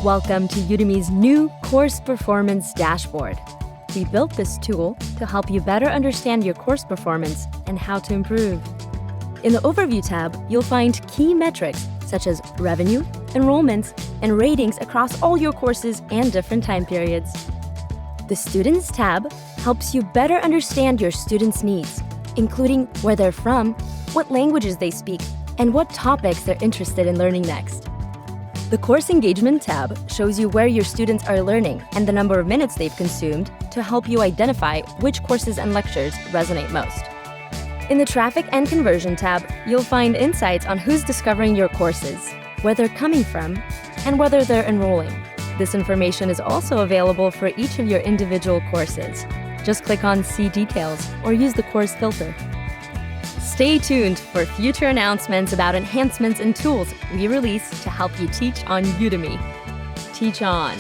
Welcome to Udemy's new Course Performance Dashboard. We built this tool to help you better understand your course performance and how to improve. In the Overview tab, you'll find key metrics such as revenue, enrollments, and ratings across all your courses and different time periods. The Students tab helps you better understand your students' needs, including where they're from, what languages they speak, and what topics they're interested in learning next. The Course Engagement tab shows you where your students are learning and the number of minutes they've consumed to help you identify which courses and lectures resonate most. In the Traffic and Conversion tab, you'll find insights on who's discovering your courses, where they're coming from, and whether they're enrolling. This information is also available for each of your individual courses. Just click on See Details or use the course filter. Stay tuned for future announcements about enhancements and tools we release to help you teach on Udemy. Teach on!